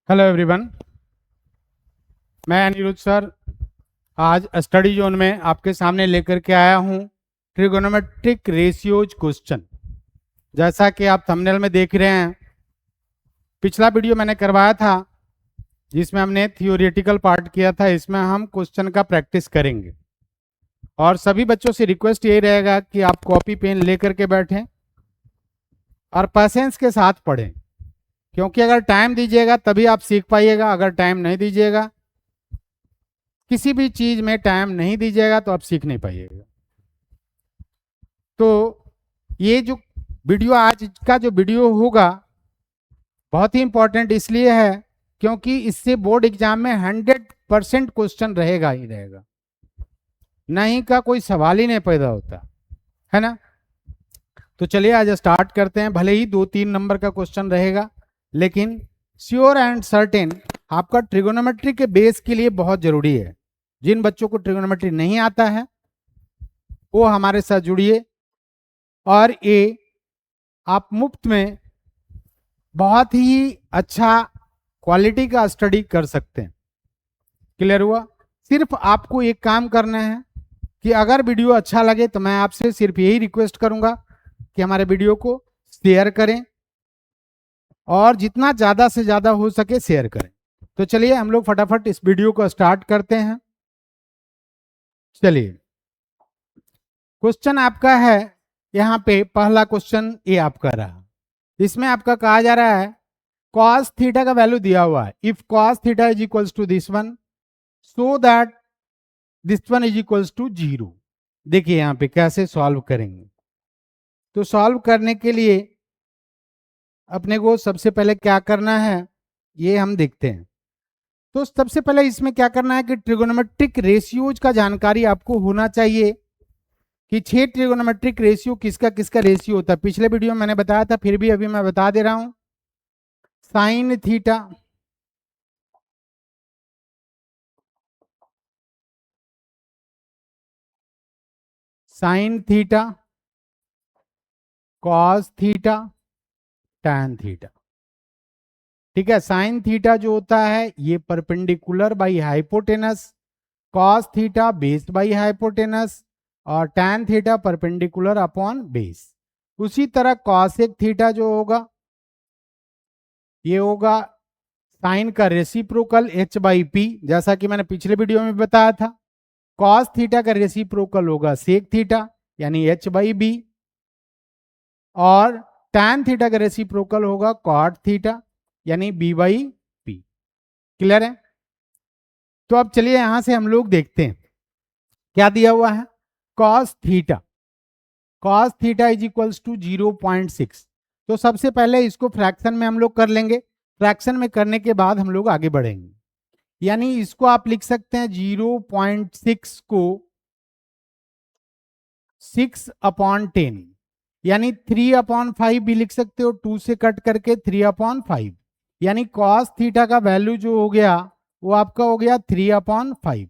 Hello everyone, मैं Anirudh sir आज study zone में आपके सामने लेकर के आया हूं ट्रिगोनोमेट्रिक रेशियोज क्वेश्चन। जैसा कि आप थंबनेल में देख रहे हैं, पिछला वीडियो मैंने करवाया था जिसमें हमने थियोरेटिकल पार्ट किया था। इसमें हम क्वेश्चन का प्रैक्टिस करेंगे और सभी बच्चों से रिक्वेस्ट यही रहेगा कि आप कॉपी पेन लेकर के बैठें और पेशेंस के साथ पढ़ें, क्योंकि अगर टाइम दीजिएगा तभी आप सीख पाइएगा। अगर टाइम नहीं दीजिएगा, किसी भी चीज में टाइम नहीं दीजिएगा तो आप सीख नहीं पाइएगा। तो ये जो वीडियो आज का जो वीडियो होगा बहुत ही इंपॉर्टेंट इसलिए है क्योंकि इससे बोर्ड एग्जाम में 100% क्वेश्चन रहेगा ही रहेगा, नहीं का कोई सवाल ही नहीं पैदा होता है ना। तो चलिए आज स्टार्ट करते हैं। भले ही 2-3 नंबर का क्वेश्चन रहेगा, लेकिन श्योर एंड सर्टेन आपका ट्रिगोनोमेट्री के बेस के लिए बहुत जरूरी है। जिन बच्चों को ट्रिगोनोमेट्री नहीं आता है वो हमारे साथ जुड़िए और ये आप मुफ्त में बहुत ही अच्छा क्वालिटी का स्टडी कर सकते हैं। क्लियर हुआ? सिर्फ आपको एक काम करना है कि अगर वीडियो अच्छा लगे तो मैं आपसे सिर्फ यही रिक्वेस्ट करूंगा कि हमारे वीडियो को शेयर करें और जितना ज्यादा से ज्यादा हो सके शेयर करें। तो चलिए हम लोग फटाफट इस वीडियो को स्टार्ट करते हैं। चलिए, क्वेश्चन आपका है यहाँ पे, पहला क्वेश्चन ये आपका रहा। इसमें आपका कहा जा रहा है cos थीटा का वैल्यू दिया हुआ है। If cos theta is equals to this one so that this one is equals to 0। देखिए यहाँ पे कैसे सॉल्व करेंगे। तो सॉल्व करने के लिए अपने को सबसे पहले क्या करना है ये हम देखते हैं। तो सबसे पहले इसमें क्या करना है कि ट्रिगोनोमेट्रिक रेशियोज का जानकारी आपको होना चाहिए कि 6 ट्रिगोनोमेट्रिक रेशियो किसका किसका रेशियो होता है। पिछले वीडियो में मैंने बताया था, फिर भी अभी मैं बता दे रहा हूं। Sine theta, sine theta, cos theta, tan theta. ठीक है, साइन थीटा जो होता है ये perpendicular by hypotenuse, cos theta based by hypotenuse और tan theta perpendicular upon base. उसी तरह कॉसेक थीटा जो होगा ये होगा साइन का रेसिप्रोकल h बाई पी, जैसा कि मैंने पिछले वीडियो में बताया था। कॉस थीटा का रेसिप्रोकल होगा सेक थीटा यानी h बाई बी, और टैन थीटा का रेसिप्रोकल होगा कॉट थीटा यानी b बाई पी। क्लियर है? तो अब चलिए यहां से हम लोग देखते हैं क्या दिया हुआ है। Cos theta, cos theta is equals to 0.6। तो सबसे पहले इसको फ्रैक्शन में हम लोग कर लेंगे। फ्रैक्शन में करने के बाद हम लोग आगे बढ़ेंगे। यानी इसको आप लिख सकते हैं 0.6 को 6/10 यानी 3/5 भी लिख सकते हो। 2 से कट करके 3/5 यानी कॉस थीटा का वैल्यू जो हो गया वो आपका हो गया 3/5।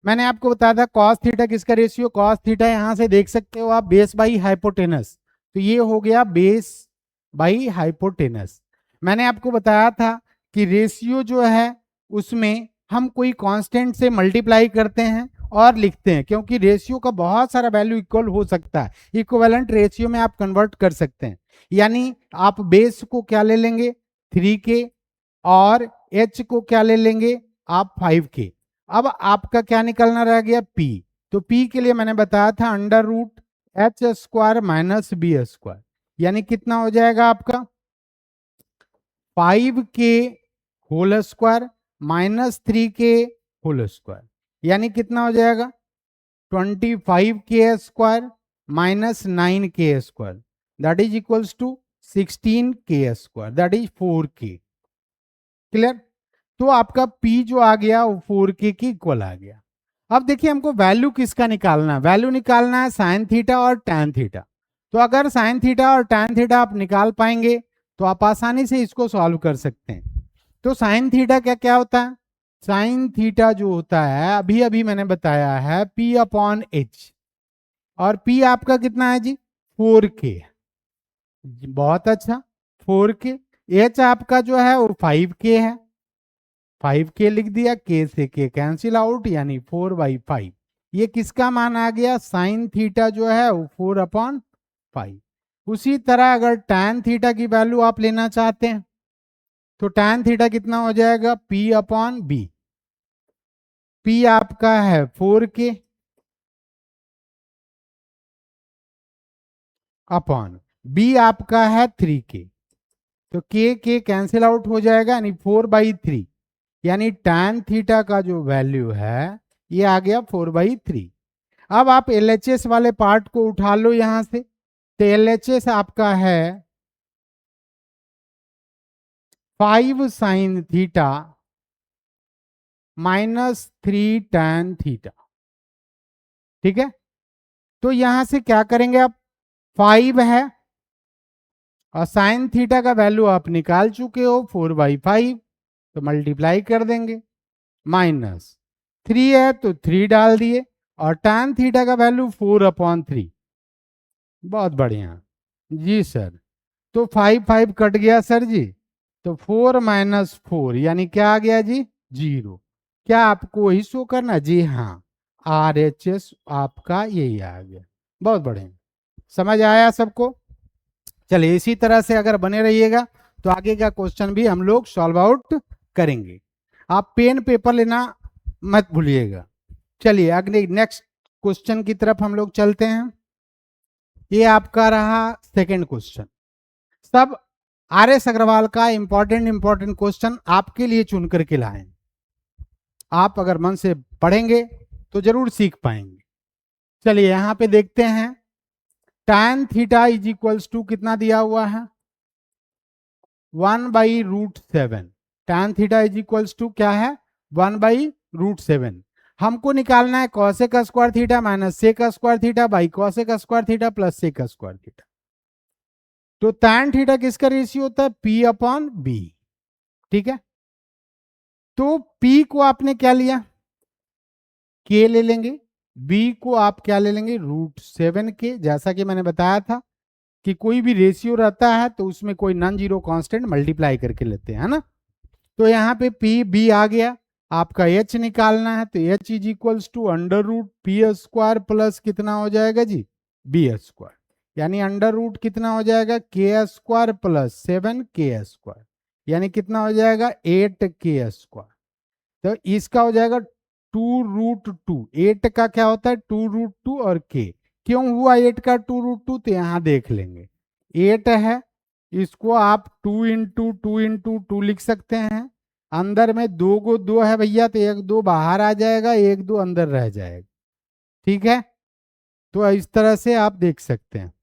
मैंने आपको बताया था कॉस थीटा किसका रेशियो, कॉस थीटा यहां से देख सकते हो आप बेस बाई हाइपोटेनस, तो ये हो गया बेस बाई हाइपोटेनस। मैंने आपको बताया था कि रेशियो जो है उसमें हम कोई कांस्टेंट से मल्टीप्लाई करते हैं और लिखते हैं, क्योंकि रेशियो का बहुत सारा वैल्यू इक्वल हो सकता है। इक्विवेलेंट रेशियो में आप कन्वर्ट कर सकते हैं। यानी आप बेस को क्या ले लेंगे 3 के और एच को क्या ले लेंगे आप 5 के। अब आपका क्या निकलना रह गया पी। तो पी के लिए मैंने बताया था under root H square minus B square, यानी कितना हो जाएगा आपका 5 के होल स्क्वायर माइनस 3 के होल स्क्वायर, यानी कितना हो जाएगा 25 के स्क्वायर माइनस 9 के square, that is equals to 16 के स्क्वायर, दैट इज 4 के। क्लियर? तो आपका P जो आ गया वो 4K की इक्वल आ गया। अब देखिए हमको वैल्यू किसका निकालना है, वैल्यू निकालना है साइन थीटा और टैन थीटा। तो अगर साइन थीटा और टैन थीटा आप निकाल पाएंगे तो आप आसानी से इसको सॉल्व कर सकते हैं। तो साइन थीटा क्या क्या होता है, साइन थीटा जो होता है अभी अभी मैंने बताया है P/H, और P आपका कितना है जी 4K। बहुत अच्छा 4K, एच आपका जो है वो 5k है, 5k लिख दिया, k से k कैंसिल आउट, यानी 4/5। ये किसका मान आ गया, साइन थीटा जो है वो 4/5। उसी तरह अगर टैन थीटा की वैल्यू आप लेना चाहते हैं तो टैन थीटा कितना हो जाएगा, p/b। p आपका है 4k अपॉन b आपका है 3k, तो k कैंसिल आउट हो जाएगा, यानी 4/3, यानी टैन थीटा का जो वैल्यू है ये आ गया 4/3। अब आप LHS वाले पार्ट को उठा लो यहां से, तो LHS आपका है 5 साइन थीटा -3 टैन थीटा। ठीक है, तो यहां से क्या करेंगे आप, 5 है और साइन थीटा का वैल्यू आप निकाल चुके हो 4/5, तो मल्टीप्लाई कर देंगे, -3 है तो 3 डाल दिए, और टैन थीटा का वैल्यू 4/3। बहुत बढ़िया जी सर, तो 5 कट गया सर जी, तो 4 - 4 यानी क्या आ गया जी, 0। क्या आपको वही शो करना, जी हाँ, RHS आपका यही आ गया। बहुत बढ़िया, समझ आया सबको। चलिए इसी तरह से अगर बने रहिएगा तो आगे का क्वेश्चन भी हम लोग सॉल्व आउट करेंगे। आप पेन पेपर लेना मत भूलिएगा। चलिए अगले नेक्स्ट क्वेश्चन की तरफ हम लोग चलते हैं। ये आपका रहा सेकंड क्वेश्चन। सब RS अग्रवाल का इंपॉर्टेंट क्वेश्चन आपके लिए चुन करके लाए। आप अगर मन से पढ़ेंगे तो जरूर सीख पाएंगे। चलिए यहां पे देखते हैं, tan theta is equals to कितना दिया हुआ है, 1/√7। tan theta is equals to क्या है, 1/√7। हमको निकालना है cosec square theta minus sec square theta by cosec square theta plus sec square theta. तो tan थीटा किसका रेशियो होता है, p/b। ठीक है, तो p को आपने क्या लिया, k ले लेंगे, b को आप क्या ले लेंगे, √7k। जैसा कि मैंने बताया था कि कोई भी रेशियो रहता है तो उसमें कोई नॉन जीरो कांस्टेंट मल्टीप्लाई करके लेते हैं, है ना। तो यहाँ पे पी बी आ गया, आपका एच निकालना है, तो H is equals to √p² plus कितना हो जाएगा जी, b², यानी अंडर रूट कितना हो जाएगा, k² प्लस 7k², यानी कितना हो जाएगा 8k²। तो इसका हो जाएगा 2√2। 8 का क्या होता है 2√2 और k, क्यों हुआ 8 का 2√2, तो यहां देख लेंगे। 8 है, इसको आप 2 × 2 × 2 लिख सकते हैं। अंदर में 2 है भैया, तो 1 2 बाहर आ जाएगा, 1 2 अंदर रह जाएगा। ठीक है, तो इस तरह से आप देख सकते हैं।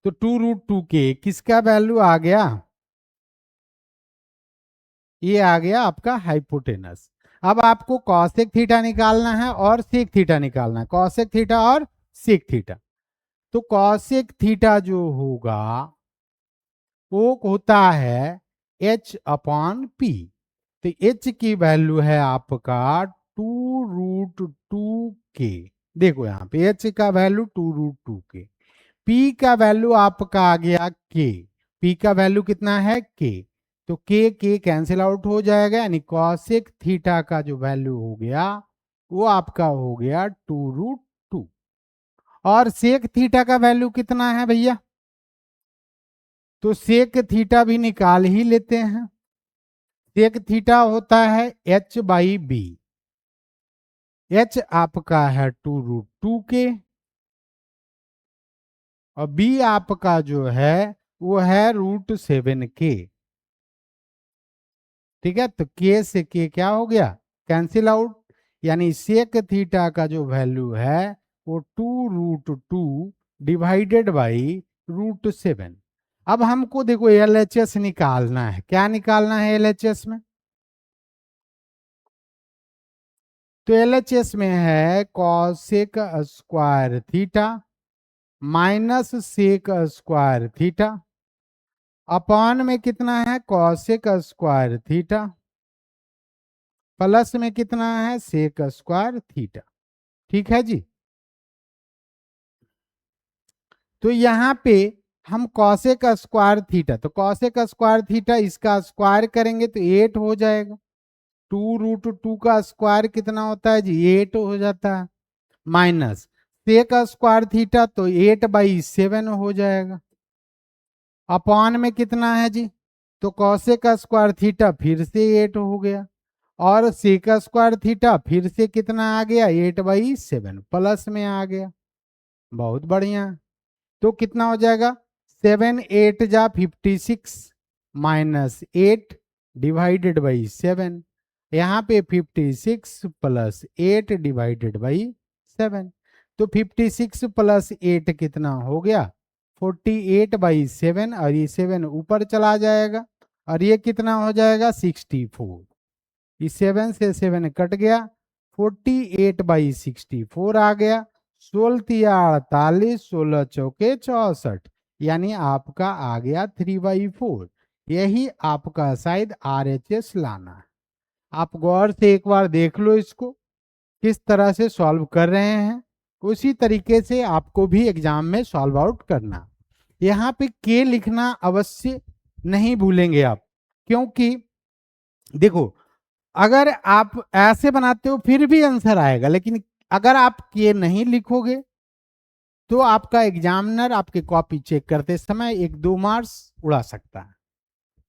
तो 2√2k किसका वैल्यू आ गया, ये आ गया आपका हाइपोटेनस। अब आपको कॉसेक थीटा निकालना है और सेक थीटा निकालना है, कॉसेक थीटा और सेक थीटा। तो कॉसेक थीटा जो होगा वो होता है h/p। तो h की वैल्यू है आपका 2√2k। देखो यहाँ पे h का वैल्यू 2√2k, p का वैल्यू आपका आ गया k, p का वैल्यू कितना है k, तो k कैंसिल आउट हो जाएगा, यानी कॉसेक थीटा का जो वैल्यू हो गया वो आपका हो गया 2√2। और सेक थीटा का वैल्यू कितना है भैया, तो सेक थीटा भी निकाल ही लेते हैं। सेक थीटा होता है h/b, h आपका है 2√2k और b आपका जो है वो है √7k। ठीक है, तो k से k क्या हो गया, कैंसिल आउट, यानी सेक थीटा का जो वैल्यू है वो 2√2 डिवाइडेड बाई √7। अब हमको देखो LHS निकालना है, क्या निकालना है LHS में, तो LHS में है cosec square theta minus sec square theta upon में कितना है कॉसेक स्क्वायर थीटा प्लस में कितना है सेक स्क्वायर थीटा। ठीक है जी, तो यहां पे हम कॉसेक स्क्वायर थीटा, तो कॉसेक स्क्वायर थीटा इसका स्क्वायर करेंगे तो 8 हो जाएगा। 2√2 का स्क्वायर कितना होता है जी? 8 हो जाता है। माइनस सेक स्क्वायर थीटा तो 8/7 हो जाएगा। अपॉन में कितना है जी? तो कॉसेक स्क्वायर थीटा फिर से 8 हो गया, और सेक स्क्वायर थीटा फिर से कितना आ गया? 8/7 प्लस में आ गया। बहुत बढ़िया। तो कितना हो जाएगा? 7 8 जा 56 माइनस 8 डिवाइडेड बाई 7। यहाँ पे 56 प्लस 8 डिवाइडेड बाई 7। तो 56 प्लस 8 कितना हो गया? 48/7, और ये 7 ऊपर चला जाएगा, और ये कितना हो जाएगा? 64। इस 7 से 7 कट गया, 48/64 आ गया। 16×3 = 48, 16 चौके 64, यानी आपका आ गया 3/4। यही आपका शायद RHS लाना है। आप गौर से एक बार देख लो इसको, किस तरह से सॉल्व कर रहे हैं, उसी तरीके से आपको भी एग्जाम में सॉल्व आउट करना। यहाँ पे के लिखना अवश्य नहीं भूलेंगे आप, क्योंकि देखो अगर आप ऐसे बनाते हो फिर भी आंसर आएगा, लेकिन अगर आप के नहीं लिखोगे तो आपका एग्जामिनर आपके कॉपी चेक करते समय 1-2 मार्क्स उड़ा सकता है।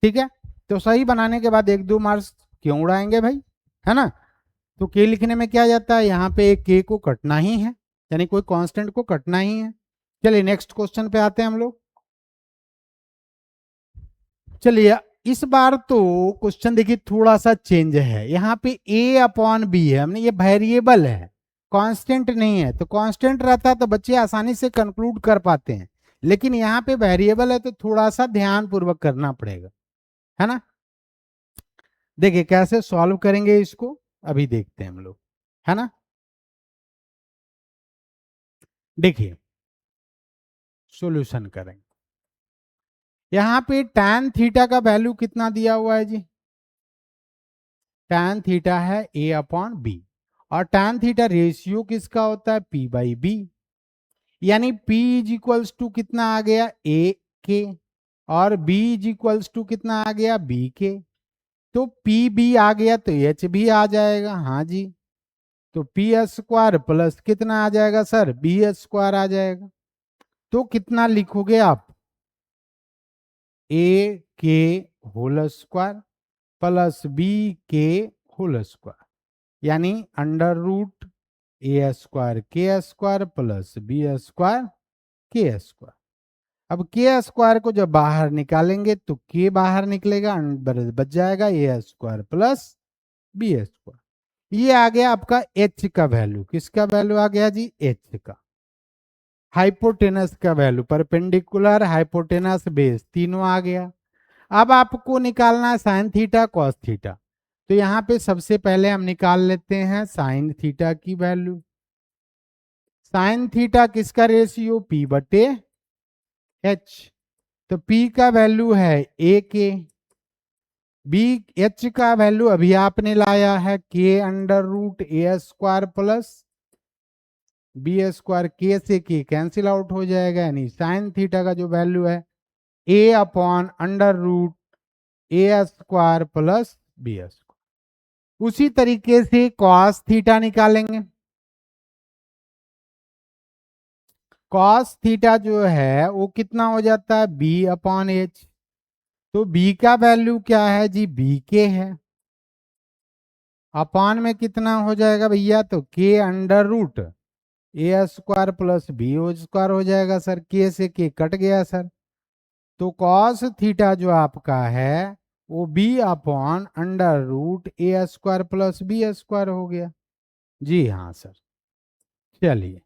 ठीक है, तो सही बनाने के बाद 1-2 मार्क्स क्यों उड़ाएंगे भाई, है ना? तो के लिखने में क्या जाता है, यहाँ पे एक के को कटना ही है, यानी कोई कांस्टेंट को कटना ही है। चलिए नेक्स्ट क्वेश्चन पे आते हैं हम लोग। चलिए इस बार तो क्वेश्चन देखिए थोड़ा सा चेंज है। यहाँ पे A/B है, हमने ये वेरिएबल है, कांस्टेंट नहीं है। तो कांस्टेंट रहता तो बच्चे आसानी से कंक्लूड कर पाते हैं, लेकिन यहाँ पे वेरिएबल है तो थोड़ा सा ध्यान पूर्वक करना पड़ेगा, है ना? देखिए कैसे सॉल्व करेंगे इसको, अभी देखते हैं हम लोग, है ना? देखिए सॉल्यूशन करेंगे। यहाँ पे tan थीटा का वैल्यू कितना दिया हुआ है जी? tan थीटा है A/B, और tan थीटा रेशियो किसका होता है? P/B, यानी P इज इक्वल्स टू कितना आ गया? A के, और B इज इक्वल्स टू कितना आ गया? B के। तो PB आ गया तो H भी आ जाएगा, हाँ जी। तो P² प्लस कितना आ जाएगा सर? B² आ जाएगा। तो कितना लिखोगे आप? A के होल स्क्वायर प्लस B के होल स्क्वायर, यानी √A² प्लस B² K²। अब K² को जब बाहर निकालेंगे तो K बाहर निकलेगा, अंदर बच जाएगा A² प्लस B²। ये आ गया आपका H का वैल्यू। किसका वैल्यू आ गया जी? H का। हाइपोटेनस का वैल्यू, परपेंडिकुलर, हाइपोटेनस, बेस, तीनों आ गया। अब आपको निकालना है साइन थीटा कॉस थीटा। तो यहाँ पे सबसे पहले हम निकाल लेते हैं साइन थीटा की वैल्यू। साइन थीटा किसका रेशियो? P/H। तो P का वैल्यू है A के, H का वैल्यू अभी आपने लाया है K√A² प्लस B²। K से K कैंसिल आउट हो जाएगा, यानी साइन थीटा का जो वैल्यू है A/√A² प्लस B²। उसी तरीके से कॉस थीटा निकालेंगे। कॉस थीटा जो है वो कितना हो जाता है? B/H। तो B का वैल्यू क्या है जी? B के है। अपॉन में कितना हो जाएगा भैया? तो K√A² प्लस B² हो जाएगा सर। K से K कट गया सर। तो कॉस थीटा जो आपका है वो B/√A² प्लस B² हो गया। जी हाँ सर। चलिए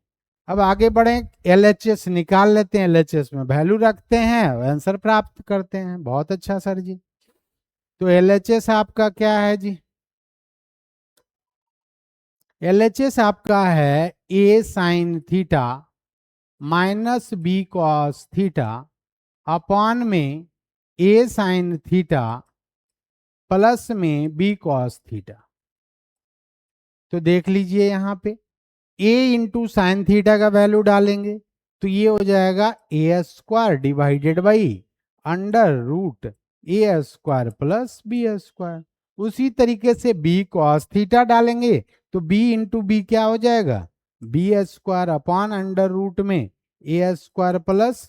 अब आगे बढ़े, LHS निकाल लेते हैं। LHS में वैल्यू रखते हैं, आंसर प्राप्त करते हैं। बहुत अच्छा सर जी। तो LHS आपका क्या है जी? LHS आपका है A sine theta minus B cos theta upon में A साइन थीटा प्लस में B कॉस थीटा। तो देख लीजिए यहाँ पे A इंटू साइन थीटा का वैल्यू डालेंगे तो ये हो जाएगा A square divided by under root A square plus B square. उसी तरीके से बी कॉस थीटा डालेंगे तो बी इंटू बी क्या हो जाएगा, B square upon under root में ए स्क्वायर प्लस,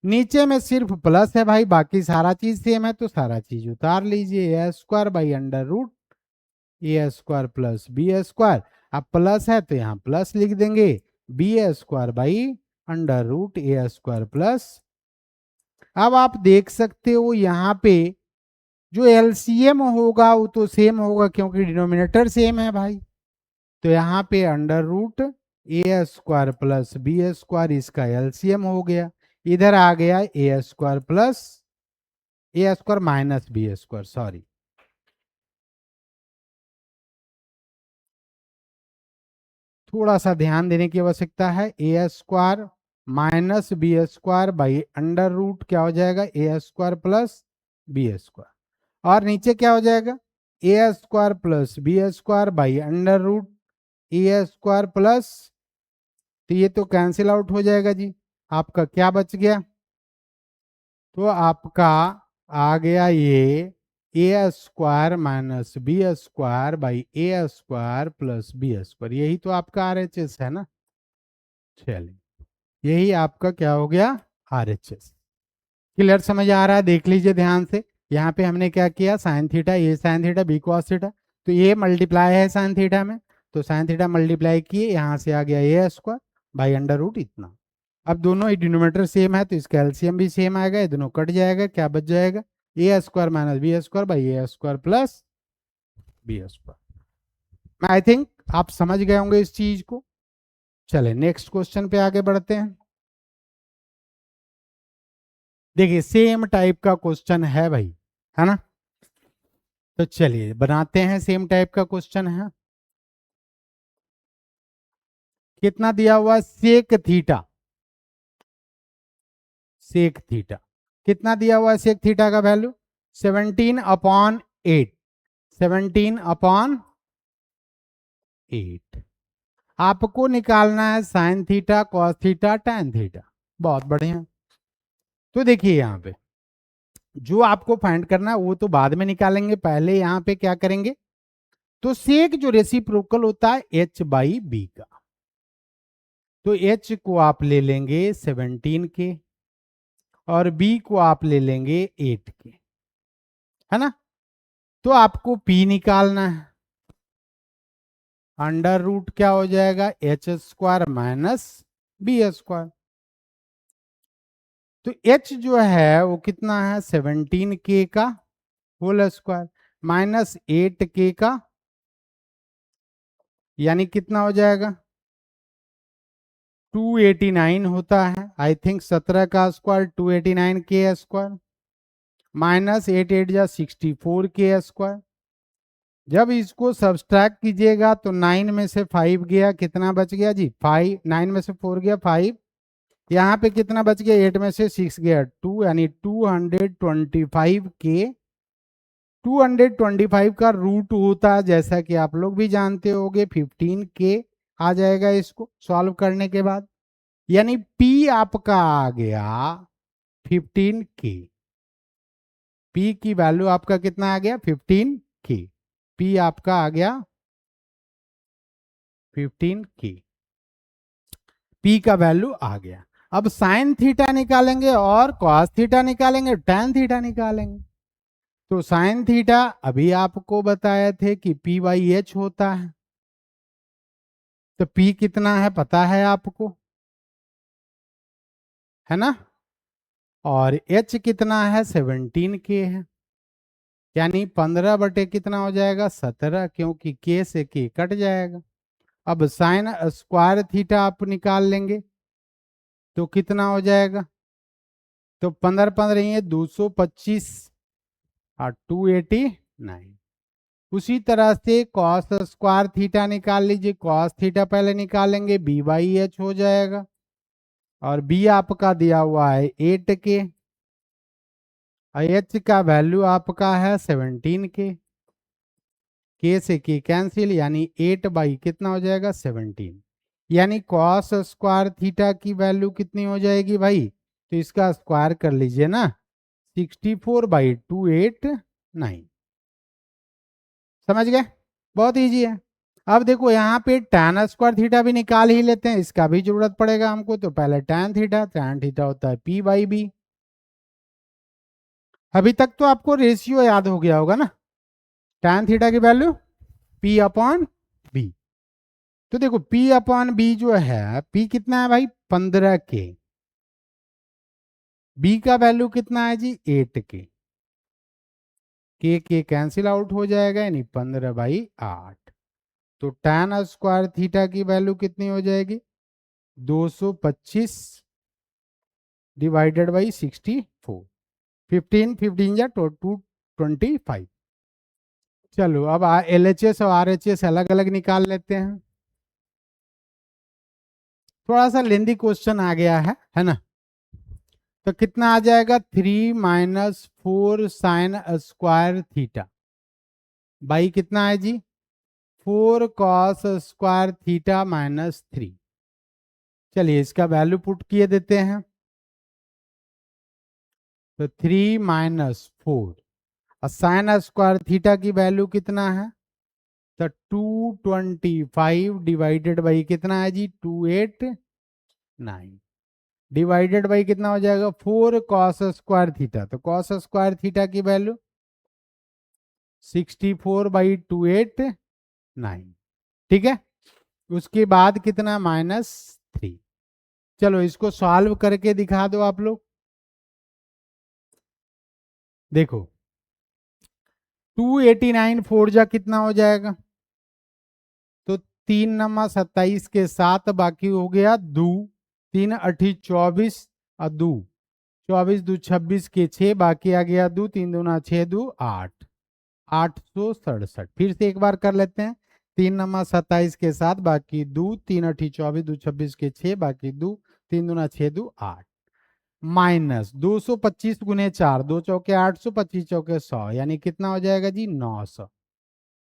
नीचे में सिर्फ प्लस है भाई, बाकी सारा चीज सेम है तो सारा चीज उतार लीजिए, A square by under root A square plus B square. अब प्लस है तो यहाँ प्लस लिख देंगे, B square by under root A square plus. अब आप देख सकते हो यहाँ पे जो एलसीएम होगा वो तो सेम होगा क्योंकि डिनोमिनेटर सेम है भाई। तो यहाँ पे under root A square plus B square इसका एलसीएम हो गया, इधर आ गया A square plus A square minus B square, sorry थोड़ा सा ध्यान देने की आवश्यकता है, A square minus B square by under root क्या हो जाएगा A square plus B square, और नीचे क्या हो जाएगा A square plus B square by under root A square plus, तो ये तो कैंसिल आउट हो जाएगा जी, आपका क्या बच गया, तो आपका आ गया ये A square minus B square by A square plus B square, यही तो आपका आरएचएस है ना। चलिए यही आपका क्या हो गया आरएचएस। क्लियर समझ आ रहा है, देख लीजिए ध्यान से, यहाँ पे हमने क्या किया साइन थीटा, ये sine theta B cos theta, तो ये मल्टीप्लाई है साइन थीटा में, तो साइन थीटा मल्टीप्लाई किए, यहाँ से आ गया A square by under root इतना। अब दोनों ही डिनोमिनेटर सेम है तो इसका एलसीएम भी सेम आएगा, ये दोनों कट जाएगा, क्या बच जाएगा A square minus B square by A square plus B square. मैं आई थिंक आप समझ गए होंगे इस चीज को। चले नेक्स्ट क्वेश्चन पे आगे बढ़ते हैं। देखिए सेम टाइप का क्वेश्चन है भाई, है ना, तो चलिए बनाते हैं, सेम टाइप का क्वेश्चन है। कितना दिया हुआ सेक थीटा, सेक थीटा कितना दिया हुआ है, सेक थीटा का वैल्यू 17/8, 17/8। आपको निकालना है sine theta cos theta tan theta, बहुत बढ़िया। तो देखिए यहाँ पे जो आपको फाइंड करना है वो तो बाद में निकालेंगे, पहले यहाँ पे क्या करेंगे, तो सेक जो रेसिप्रोकल होता है एच बाई बी का, तो एच को आप ले लेंगे 17 के और बी को आप ले लेंगे 8 के, है ना, तो आपको पी निकालना है, अंडर रूट क्या हो जाएगा H square minus B square, तो एच जो है वो कितना है 17 के का होल स्क्वायर माइनस 8 के का, यानी कितना हो जाएगा 289 होता है, आई थिंक 17 का स्क्वायर 289 के स्क्वायर माइनस 8 8 जा 64 के स्क्वायर। जब इसको सब्सट्रैक्ट कीजिएगा तो 9 में से 5 गया, कितना बच गया जी 5, 9 में से 4 गया 5, यहाँ पे कितना बच गया 8 में से 6 गया 2, यानी 225 के, 225 का रूट होता है जैसा कि आप लोग भी जानते होंगे 15 के आ जाएगा इसको सॉल्व करने के बाद, यानी P आपका आ गया 15 के, P की वैल्यू आपका कितना आ गया 15 के, P आपका आ गया 15 के, P का वैल्यू आ गया। अब साइन थीटा निकालेंगे और कॉस थीटा निकालेंगे, टैन थीटा निकालेंगे। तो साइन थीटा अभी आपको बताए थे कि पी बाई एच होता है, तो P कितना है पता है आपको, है ना, और H कितना है 17 के है, यानी 15 बटे कितना हो जाएगा 17, क्योंकि के से के कट जाएगा। अब साइन स्क्वायर थीटा आप निकाल लेंगे तो कितना हो जाएगा, तो 15 15 ये 225 और 289। उसी तरह से कॉस स्क्वायर थीटा निकाल लीजिए, कॉस थीटा पहले निकालेंगे बी बाई एच हो जाएगा, और बी आपका दिया हुआ है 8 के, एच का वैल्यू आपका है 17 के से के कैंसिल, यानी 8 बाई कितना हो जाएगा 17, यानी कॉस स्क्वायर थीटा की वैल्यू कितनी हो जाएगी भाई, तो इसका स्क्वायर कर लीजिए ना, 64/289। समझ गए, बहुत इजी है। अब देखो यहाँ पे tan स्क्वायर थीटा भी निकाल ही लेते हैं, इसका भी जरूरत पड़ेगा हमको। तो पहले tan थीटा होता है P/B। अभी तक तो आपको रेशियो याद हो गया होगा ना, tan थीटा की वैल्यू P/B। तो देखो P/B जो है, P कितना है भाई 15 के, B का वैल्यू कितना है जी 8 के, के कैंसिल आउट हो जाएगा, यानी 15/8। तो tan स्क्वायर थीटा की वैल्यू कितनी हो जाएगी 225 डिवाइडेड बाई 64, 15 या 225। चलो अब LHS और RHS अलग अलग निकाल लेते हैं। थोड़ा सा लेंदी क्वेश्चन आ गया है ना। तो कितना आ जाएगा 3 - 4 साइन स्क्वायर थीटा बाई कितना है जी 4 कॉस स्क्वायर थीटा -3। चलिए इसका वैल्यू पुट किए देते हैं। तो 3 - 4 और साइन स्क्वायर थीटा की वैल्यू कितना है, तो 225 डिवाइडेड बाई कितना है जी 289 डिवाइडेड बाई कितना हो जाएगा 4 कॉस स्क्वायर थीटा। तो कॉस स्क्वायर थीटा की वैल्यू 64/289। ठीक है, उसके बाद कितना -3। चलो इसको सॉल्व करके दिखा दो आप लोग। देखो 289 4 जा कितना हो जाएगा, तो 3 - 27 के 7 बाकी हो गया 2, 3 × 8 = 24 और 2 24 2 26 के 6 बाकी आ गया 2, 3 दूना 6 2 8, 867। फिर से एक बार कर लेते हैं। 3 - 27 के 7 बाकी 2, 3 × 8 = 24 2 26 के 6 बाकी 2, 3 दूना 6 2 8, माइनस 225 × 4 2 चौके 800 25 चौके 100, यानी कितना हो जाएगा जी 900।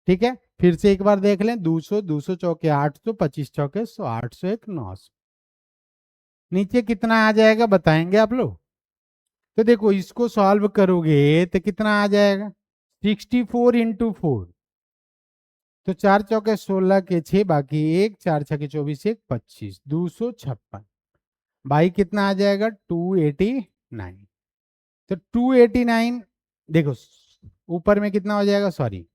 ठीक है, फिर से एक बार देख लें 200 200 चौके 800 25 चौके 100 800 1 900। नीचे कितना आ जाएगा बताएंगे आप लोग। तो देखो इसको सॉल्व करोगे तो कितना आ जाएगा 64 × 4, तो 4 चौके 16 के 6 बाकी 1, 4 छके 24 1 25 256 बाई कितना आ जाएगा 289। तो 289 देखो ऊपर में कितना हो जाएगा, सॉरी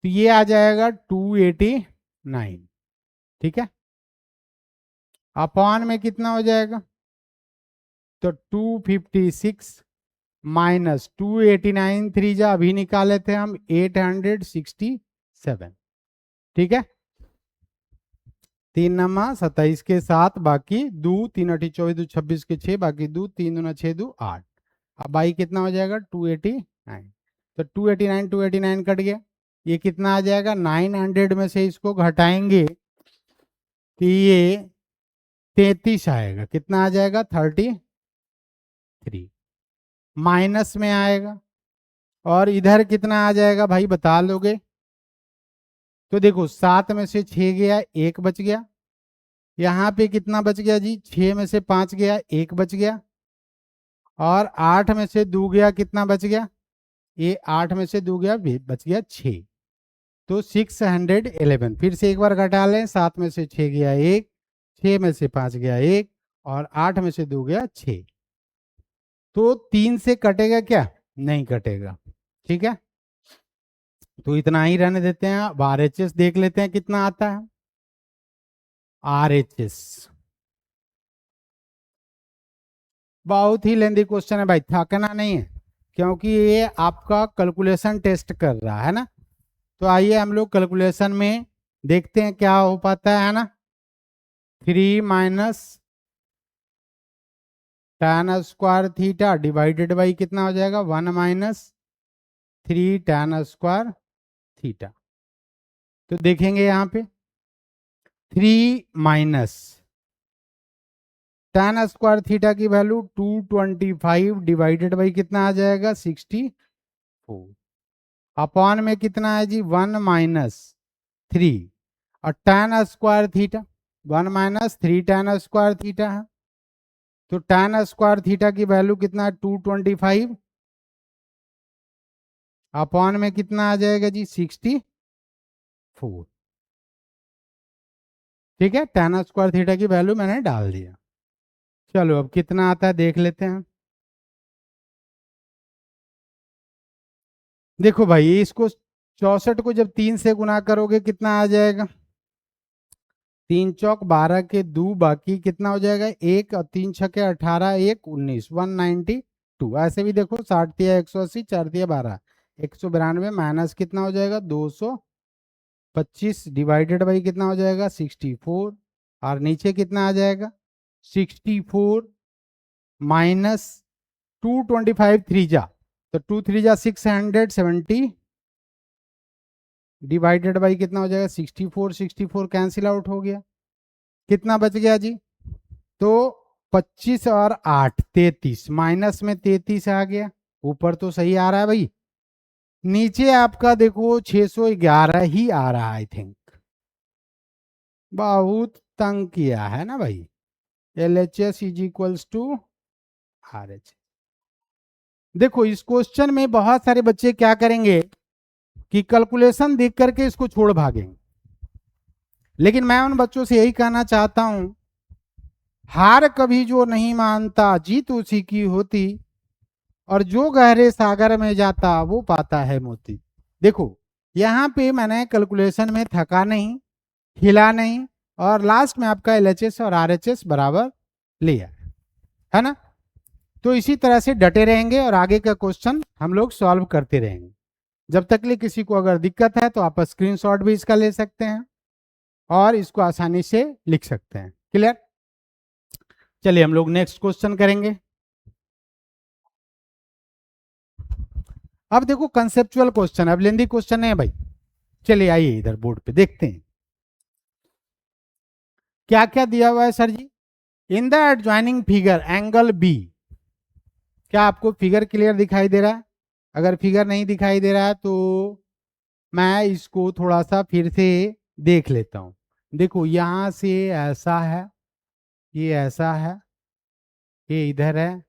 तो ये आ जाएगा 289। ठीक है, अपॉन में कितना हो जाएगा, तो 256 माइनस 289 3 जा अभी निकाले थे हम 867। ठीक है, 3 - 27 के 7 बाकी 2, 3 × 8 = 24 2 26 के 6 बाकी 2, 3 दूना 6 2 8। अब बाई कितना हो जाएगा 289। तो 289 कट गया, ये कितना आ जाएगा 900 में से इसको घटाएंगे कि ये 33 आएगा, कितना आ जाएगा 33 माइनस में आएगा। और इधर कितना आ जाएगा भाई बता लोगे। तो देखो 7 में से 6 गया 1 बच गया, यहाँ पे कितना बच गया जी 6 में से 5 गया 1 बच गया, और 8 में से 2 गया कितना बच गया, ये 8 में से 2 गया बच गया 6, तो 611। फिर से एक बार घटा लें, 7 में से 6 गया 1, 6 में से 5 गया 1 और 8 में से 2 गया 6, तो 3 से कटेगा क्या, नहीं कटेगा। ठीक है, तो इतना ही रहने देते हैं। अब RHS देख लेते हैं कितना आता है। RHS बहुत ही लेंदी क्वेश्चन है भाई, थकना नहीं है क्योंकि ये आपका कैलकुलेशन टेस्ट कर रहा है ना। तो आइए हम लोग कैलकुलेशन में देखते हैं क्या हो पाता है ना। 3 - tan square theta divided by कितना हो जाएगा 1 - 3 tan स्क्वायर थीटा। तो देखेंगे यहाँ पे 3 - tan स्क्वायर थीटा की वैल्यू 225 डिवाइडेड बाई कितना आ जाएगा 64 अपॉन में कितना है जी 1 माइनस 3 और tan square theta 1 minus 3 tan square theta है तो tan स्क्वायर थीटा की वैल्यू कितना है 225 अपॉन में कितना आ जाएगा जी 64 ठीक है tan स्क्वायर थीटा की वैल्यू मैंने डाल दिया। चलो अब कितना आता है देख लेते हैं। देखो भाई इसको 64 को जब 3 से गुना करोगे कितना आ जाएगा 3 चौक 12 के दो बाकी कितना हो जाएगा 1 और 3 छके 18 1 19 192 ऐसे भी देखो 60 दिया 180 4 दिया 12 192 माइनस कितना हो जाएगा 225 डिवाइडेड बाई कितना हो जाएगा 64 और नीचे कितना आ जाएगा 64 माइनस 225 थ्री जा तो 2 3 जा 670 डिवाइडेड बाई कितना हो जाएगा 64 64 कैंसिल आउट हो गया कितना बच गया जी तो 25 और 8 33 माइनस में 33 आ गया ऊपर तो सही आ रहा है भाई नीचे आपका देखो 611 ही आ रहा है आई थिंक बहुत तंग किया है ना भाई LHS is equals to RH देखो इस क्वेश्चन में बहुत सारे बच्चे क्या करेंगे कि कैलकुलेशन देख करके इसको छोड़ भागेंगे लेकिन मैं उन बच्चों से यही कहना चाहता हूं हार कभी जो नहीं मानता जीत उसी की होती और जो गहरे सागर में जाता वो पाता है मोती देखो यहाँ पे मैंने कैलकुलेशन में थका नहीं हिला नहीं और लास्ट में आपका LHS और RHS बराबर लिया है ना तो इसी तरह से डटे रहेंगे और आगे का क्वेश्चन हम लोग सॉल्व करते रहेंगे जब तक ले किसी को अगर दिक्कत है तो आप स्क्रीनशॉट भी इसका ले सकते हैं और इसको आसानी से लिख सकते हैं क्लियर चलिए हम लोग नेक्स्ट क्वेश्चन करेंगे अब देखो कंसेप्चुअल क्वेश्चन अब लेंदी क्वेश्चन है भाई चलिए आइए इधर बोर्ड पे देखते हैं क्या क्या दिया हुआ है sir ji in the adjoining figure angle B क्या आपको फिगर क्लियर दिखाई दे रहा है अगर फिगर नहीं दिखाई दे रहा है तो मैं इसको थोड़ा सा फिर से देख लेता हूं देखो यहां से ऐसा है ये ऐसा है ये इधर है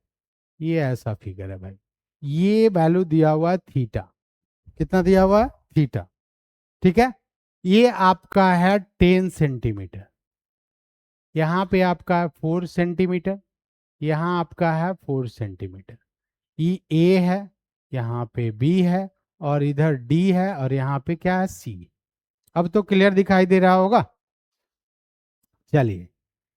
ये ऐसा फिगर है भाई ये वैल्यू दिया हुआ है थीटा कितना दिया हुआ है थीटा ठीक है ये आपका है 10 सेंटीमीटर यहाँ पे आपका है 4 सेंटीमीटर यहाँ आपका है 4 सेंटीमीटर ये ए है यहाँ पे बी है और इधर डी है और यहाँ पे क्या है सी अब तो क्लियर दिखाई दे रहा होगा चलिए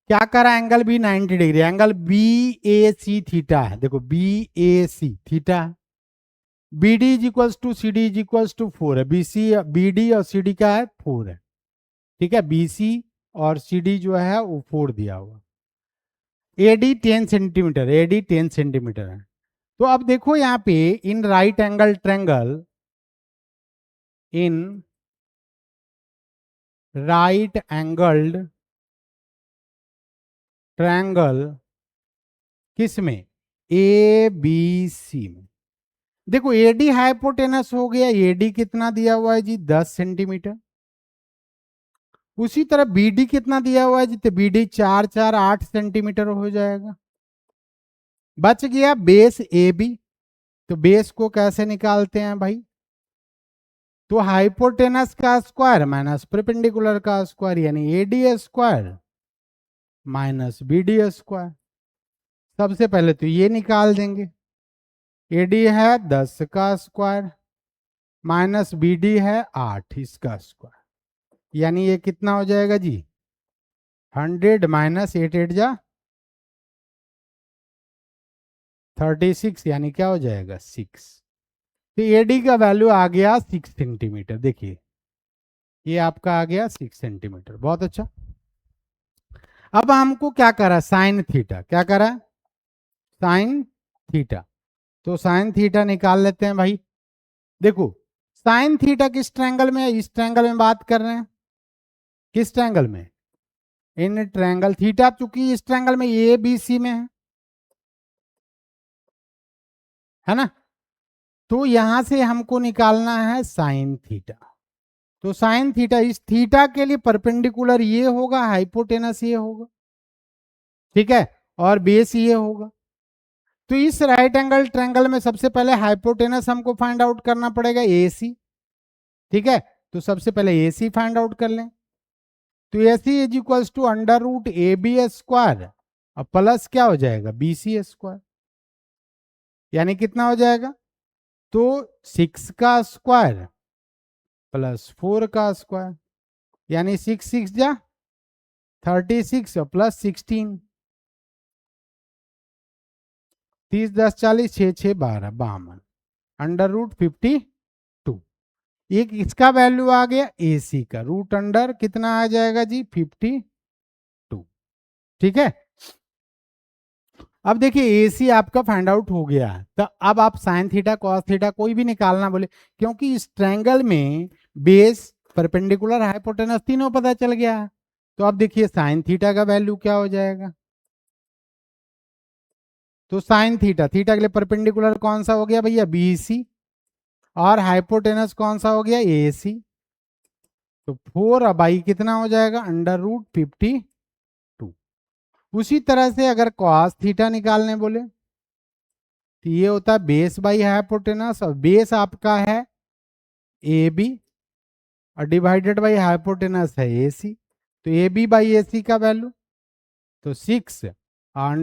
क्या करा angle B 90 degree angle B A C theta है देखो बी ए सी थीटा है B D is equals to C D is equals to 4 है बी डी और सी डी क्या है 4 है ठीक है बी सी और सी डी जो है वो 4 दिया हुआ एडी 10 सेंटीमीटर एडी 10 सेंटीमीटर है तो अब देखो यहाँ पे in right angle triangle in right angled triangle किस में ए बी सी में देखो एडी हाइपोटेनस हो गया एडी कितना दिया हुआ है जी 10 सेंटीमीटर उसी तरह बीडी कितना दिया हुआ है जी बीडी 4 4 8 सेंटीमीटर हो जाएगा बच गया बेस ए बी तो बेस को कैसे निकालते हैं भाई तो हाइपोटेनस का स्क्वायर माइनस परपेंडिकुलर का स्क्वायर यानी AD square minus BD square सबसे पहले तो ये निकाल देंगे एडी है 10 का स्क्वायर माइनस बीडी है 8 इसका स्क्वायर यानी ये कितना हो जाएगा जी 100 माइनस 8 8 जा 36 यानी क्या हो जाएगा 6 तो एडी का वैल्यू आ गया 6 सेंटीमीटर देखिए ये आपका आ गया 6 सेंटीमीटर बहुत अच्छा अब हमको क्या करा साइन थीटा क्या करा साइन थीटा तो साइन थीटा निकाल लेते हैं भाई देखो साइन थीटा किस ट्रायंगल में है इस ट्रायंगल में बात कर रहे हैं किस ट्रायंगल में इन ट्रायंगल थीटा, चूंकि इस ट्रायंगल में ए बी सी में है ना, तो यहां से हमको निकालना है साइन थीटा। तो साइन थीटा, इस थीटा के लिए परपेंडिकुलर ये होगा, हाइपोटेनस ये होगा, ठीक है, और बेस ये होगा। तो इस राइट एंगल ट्रायंगल में सबसे पहले हाइपोटेनस हमको फाइंड आउट करना पड़ेगा, ए सी, ठीक है। तो सबसे पहले ए सी फाइंड आउट कर लें। तो A C is equals to under root A B square और प्लस क्या हो जाएगा, बी सी स्क्वायर, यानी कितना हो जाएगा, तो 6 का स्क्वायर प्लस 4 का स्क्वायर, यानी 6 6 जा 36 और प्लस 16, 30 10 40 6 6 12 52 अंडर रूट 52। एक इसका वैल्यू आ गया ए सी का, रूट अंडर कितना आ जाएगा जी, 52, ठीक है। अब देखिए ए सी आपका फाइंड आउट हो गया, तो अब आप साइन थीटा कॉस थीटा कोई भी निकालना बोले, क्योंकि इस ट्रायंगल में बेस परपेंडिकुलर हाइपोटेनस तीनों पता चल गया है। तो अब देखिए साइन थीटा का वैल्यू क्या हो जाएगा, तो साइन थीटा, थीटा के लिए परपेंडिकुलर कौन सा हो गया भैया, बी सी, और हाइपोटेनस कौन सा हो गया, ए सी। तो 4 बाई कितना हो जाएगा, अंडर रूट 52। उसी तरह से अगर कॉस थीटा निकालने बोले तो ये होता है बेस बाई हाइपोटेनस, और बेस आपका है ए बी और डिवाइडेड बाई हाइपोटेनस है ए सी। तो ए बी बाई ए सी का वैल्यू तो 6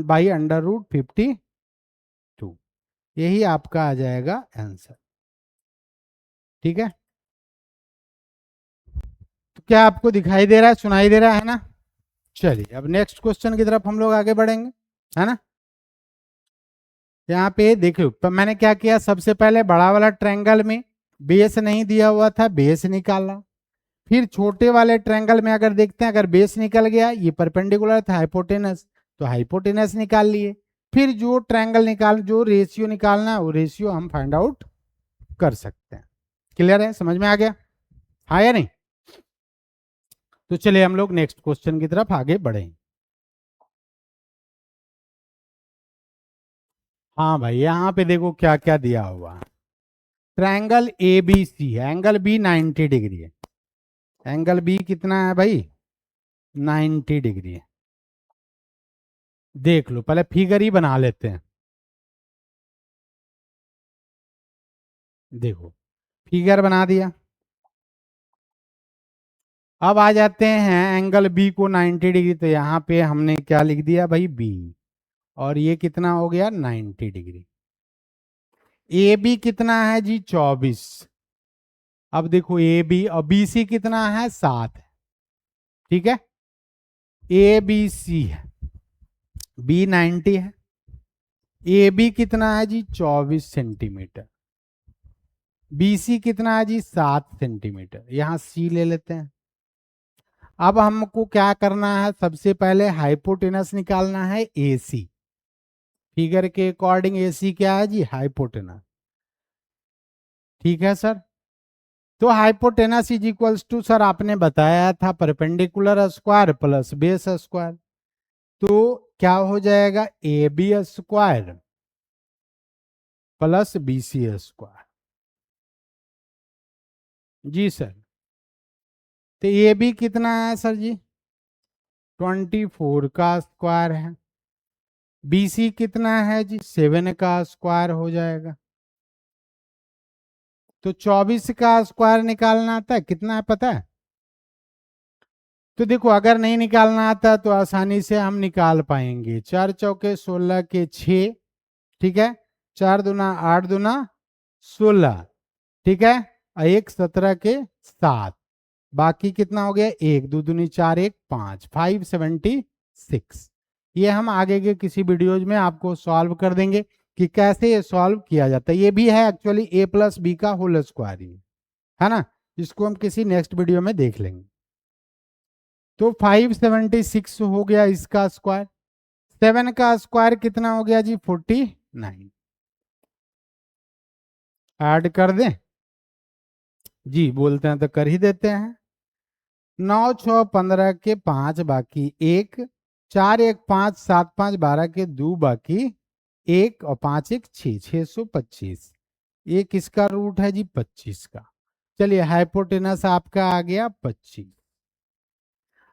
बाई अंडर रूट 52, यही आपका आ जाएगा आंसर, ठीक है। तो क्या आपको दिखाई दे रहा है, सुनाई दे रहा है ना। चलिए अब नेक्स्ट क्वेश्चन की तरफ हम लोग आगे बढ़ेंगे, है ना। यहाँ पे देखो, तो मैंने क्या किया, सबसे पहले बड़ा वाला ट्रायंगल में बेस नहीं दिया हुआ था, बेस निकाला। फिर छोटे वाले ट्रायंगल में अगर देखते हैं, अगर बेस निकल गया, ये परपेंडिकुलर था हाइपोटेनस, तो हाइपोटेनस निकाल लिए। फिर जो ट्रायंगल निकाल, जो रेशियो निकालना है वो रेशियो हम फाइंड आउट कर सकते हैं। क्लियर है, समझ में आ गया, हाँ या नहीं। तो चलिए हम लोग नेक्स्ट क्वेश्चन की तरफ आगे बढ़े। हाँ भाई, यहाँ पे देखो क्या क्या दिया हुआ, ट्रायंगल ए बी सी है, एंगल बी 90 डिग्री है, एंगल बी कितना है भाई, 90 डिग्री है। देख लो, पहले फिगर ही बना लेते हैं। देखो फिगर बना दिया। अब आ जाते हैं एंगल बी को 90 डिग्री, तो यहाँ पे हमने क्या लिख दिया भाई, बी, और ये कितना हो गया 90 डिग्री। ए बी कितना है जी, 24। अब देखो ए बी और बी सी कितना है, 7, ठीक है। ए बी सी है, बी 90 है, ए बी कितना है जी 24 सेंटीमीटर, बी सी कितना है जी 7 सेंटीमीटर, यहां सी ले लेते हैं। अब हमको क्या करना है, सबसे पहले हाइपोटेनस निकालना है ए सी, फिगर के अकॉर्डिंग ए सी क्या है जी, हाइपोटेनस, ठीक है सर। तो hypotenuse is equals to, sir आपने बताया था perpendicular square plus base square, तो क्या हो जाएगा, A B square plus B C square, जी सर। तो ए बी कितना है सर जी, 24 का स्क्वायर है, बी सी कितना है जी, 7 का स्क्वायर हो जाएगा। तो 24 का स्क्वायर निकालना आता है, कितना है पता है। तो देखो अगर नहीं निकालना आता तो आसानी से हम निकाल पाएंगे, 4 चौके 16 के 6, ठीक है, 4 दूना 8 दूना 16, ठीक है, और 1 17 के 7, बाकी कितना हो गया, 1 2 दूनी 4 1 5, 576। ये हम आगे के किसी वीडियोज में आपको सॉल्व कर देंगे कि कैसे ये सॉल्व किया जाता है। ये भी है एक्चुअली ए प्लस बी का होल स्क्वायर ही, है ना, इसको हम किसी नेक्स्ट वीडियो में देख लेंगे। तो 576 हो गया इसका स्क्वायर, 7 का स्क्वायर कितना हो गया जी, 49, ऐड कर दें जी, बोलते हैं तो कर ही देते हैं। 9 6 15 के 5 बाकी 1, 4 1 5 7 5 12 के 2 बाकी 1 और 5 1 6, 625। ये किसका रूट है जी? 25 का। चलिए हाइपोटेनस आपका आ गया 25।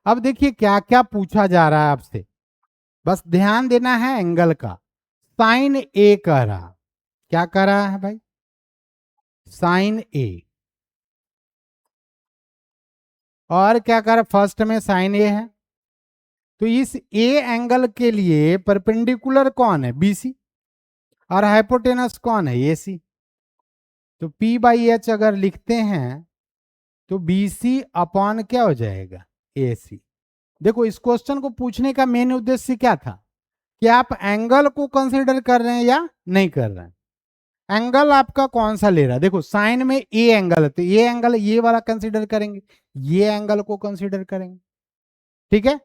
अब देखिए क्या क्या पूछा जा रहा है आपसे, बस ध्यान देना है एंगल का। साइन ए कह रहा, क्या कह रहा है भाई? साइन ए। और क्या कर, फर्स्ट में साइन ए है, तो इस ए एंगल के लिए परपेंडिकुलर कौन है? बीसी। और हाइपोटेनस कौन है? एसी। तो पी बाई एच अगर लिखते हैं तो बीसी अपॉन क्या हो जाएगा? एसी। देखो इस क्वेश्चन को पूछने का मेन उद्देश्य क्या था कि आप एंगल को कंसीडर कर रहे हैं या नहीं कर रहे हैं। एंगल आपका कौन सा ले रहा है? देखो साइन में ए एंगल है, तो ये एंगल ये वाला कंसीडर करेंगे, ये एंगल को कंसीडर करेंगे। ठीक है,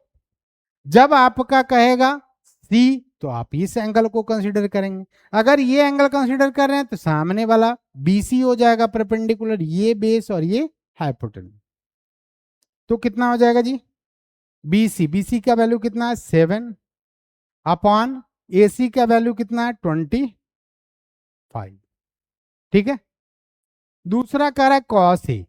जब आपका कहेगा सी तो आप इस एंगल को कंसीडर करेंगे। अगर ये एंगल कंसीडर कर रहे हैं तो सामने वाला बीसी हो जाएगा परपेंडिकुलर, ये बेस और ये हाइपोटेनस। तो कितना हो जाएगा जी? बीसी, बीसी का वैल्यू कितना है? 7 अपॉन एसी का वैल्यू कितना है? 25। ठीक है, दूसरा कह रहा है कॉस ए।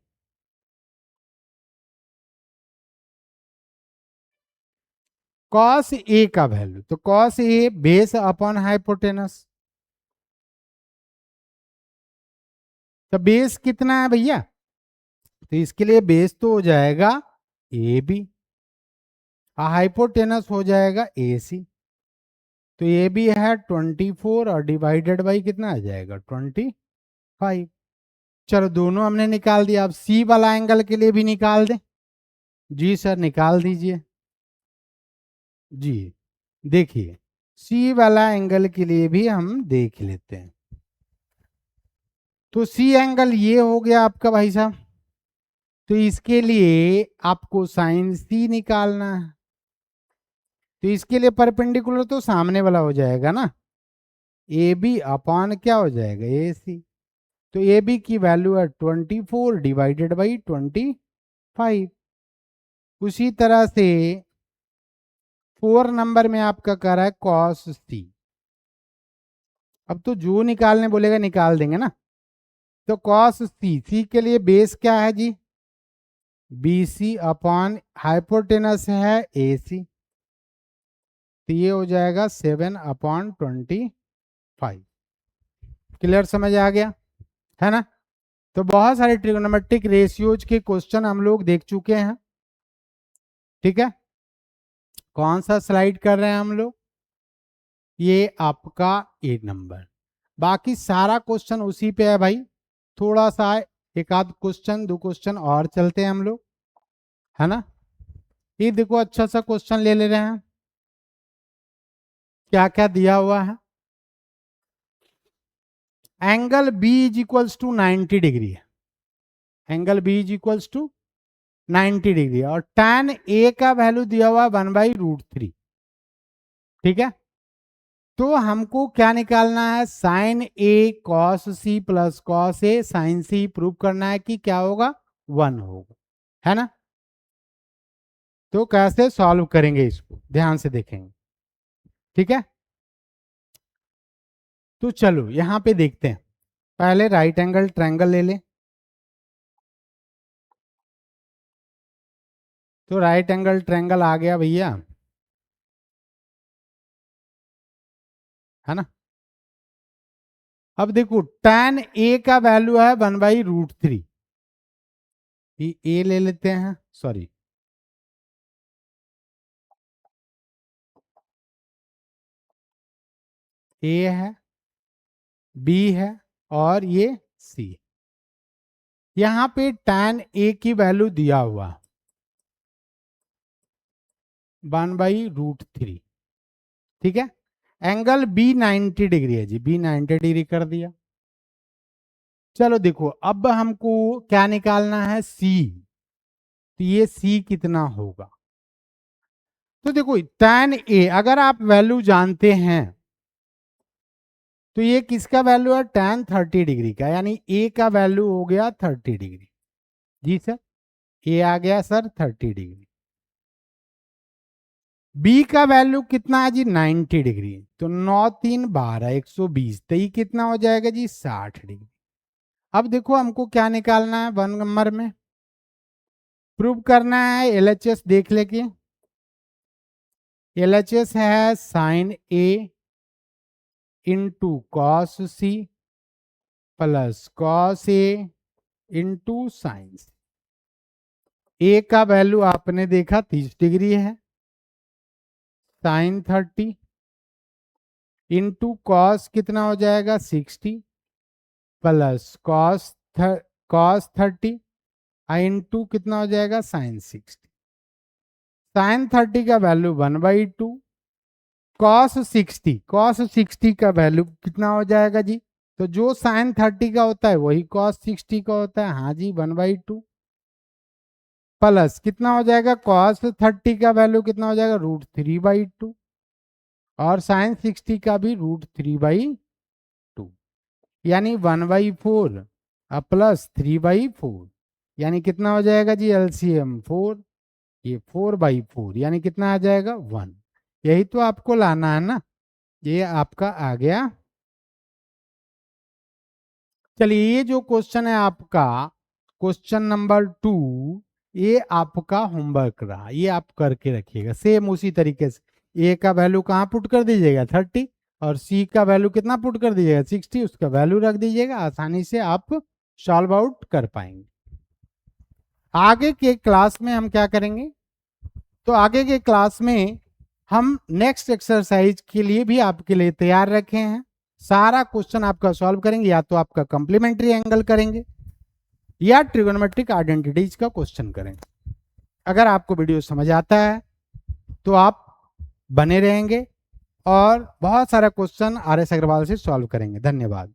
कॉस ए का वैल्यू, तो cos A base upon hypotenuse, तो बेस कितना है भैया? तो इसके लिए बेस तो हो जाएगा ए बी, हाइपोटेनस हो जाएगा ए सी। तो ए बी है 24 और डिवाइडेड बाई कितना आ जाएगा? 25। चलो दोनों हमने निकाल दिया, अब सी वाला एंगल के लिए भी निकाल दें। जी सर निकाल दीजिए। जी देखिए सी वाला एंगल के लिए भी हम देख लेते हैं। तो सी एंगल ये हो गया आपका भाई साहब, तो इसके लिए आपको साइन सी निकालना है। तो इसके लिए परपेंडिकुलर तो सामने वाला हो जाएगा ना, ए बी अपॉन क्या हो जाएगा? ए सी। तो ए बी की वैल्यू है 24 डिवाइडेड बाई 25। उसी तरह से 4 नंबर में आपका कह रहा है कॉस सी। अब तो जो निकालने बोलेगा निकाल देंगे ना। तो कॉस सी, सी के लिए बेस क्या है जी? बी सी अपॉन हाइपोटेनस है ए सी, तो ये हो जाएगा 7 अपॉन 25। क्लियर, समझ आ गया है ना? तो बहुत सारे ट्रिग्नोमेट्रिक रेशियोज के क्वेश्चन हम लोग देख चुके हैं। ठीक है, कौन सा स्लाइड कर रहे हैं हम लोग? ये आपका 8 नंबर। बाकी सारा क्वेश्चन उसी पे है भाई। थोड़ा सा एक आध क्वेश्चन, दो क्वेश्चन और चलते हैं हम लोग, है ना? ये देखो अच्छा सा क्वेश्चन ले ले रहे हैं, क्या क्या दिया हुआ है। Angle B is equals to 90 degree है, angle B is equals to 90 degree, और tan ए का वैल्यू दिया हुआ 1/√3। ठीक है, तो हमको क्या निकालना है? साइन ए कॉस सी प्लस कॉस ए साइन सी, प्रूव करना है कि क्या होगा? 1 होगा, है ना? तो कैसे सॉल्व करेंगे इसको, ध्यान से देखेंगे। ठीक है, तो चलो यहां पे देखते हैं। पहले राइट एंगल ट्रायंगल ले लें। तो राइट एंगल ट्रायंगल आ गया भैया, है ना? अब देखो tan ए का वैल्यू है 1/√3, ए ले लेते हैं, सॉरी ए है, बी है और ये सी। यहां पे tan ए की वैल्यू दिया हुआ 1/√3। ठीक है, एंगल बी 90 डिग्री है जी, बी 90 डिग्री कर दिया। चलो देखो अब हमको क्या निकालना है? सी। तो ये सी कितना होगा? तो देखो tan ए अगर आप वैल्यू जानते हैं तो ये किसका वैल्यू है? tan 30 डिग्री का, यानी ए का वैल्यू हो गया 30 डिग्री। जी सर, ए आ गया सर 30 डिग्री। बी का वैल्यू कितना है जी 90 डिग्री, तो 9 3 12 120, तो ये कितना हो जाएगा जी 60 डिग्री। अब देखो हमको क्या निकालना है 1 नंबर में, प्रूव करना है एलएचएस देख लेके। एलएचएस है sine A into cos C plus cos A into sine C. A का वैल्यू आपने देखा 30 डिग्री है, साइन 30 इंटू कॉस कितना हो जाएगा 60 प्लस कॉस 30 इंटू कितना हो जाएगा साइन 60। साइन 30 का वैल्यू 1/2, कॉस 60 का वैल्यू कितना हो जाएगा जी, तो जो साइन 30 का होता है वही कॉस 60 का होता है, हाँ जी 1/2 प्लस कितना हो जाएगा कॉस 30 का वैल्यू कितना हो जाएगा √3/2 और साइन 60 का भी √3/2, यानी 1/4 प्लस 3/4, यानी कितना हो जाएगा जी एलसीएम 4, ये 4/4 यानी कितना आ जाएगा 1। यही तो आपको लाना है ना, ये आपका आ गया। चलिए ये जो क्वेश्चन है आपका क्वेश्चन नंबर 2, ये आपका होमवर्क रहा, ये आप करके रखिएगा सेम उसी तरीके से। ए का वैल्यू कहाँ पुट कर दीजिएगा 30 और सी का वैल्यू कितना पुट कर दीजिएगा 60, उसका वैल्यू रख दीजिएगा, आसानी से आप सॉल्व आउट कर पाएंगे। आगे के क्लास में हम क्या करेंगे, तो आगे के क्लास में हम नेक्स्ट एक्सरसाइज के लिए भी आपके लिए तैयार रखे हैं। सारा क्वेश्चन आपका सॉल्व करेंगे, या तो आपका कॉम्प्लीमेंट्री एंगल करेंगे या ट्रिगोनोमेट्रिक आइडेंटिटीज का क्वेश्चन करेंगे। अगर आपको वीडियो समझ आता है तो आप बने रहेंगे और बहुत सारा क्वेश्चन आर एस अग्रवाल से सॉल्व करेंगे। धन्यवाद।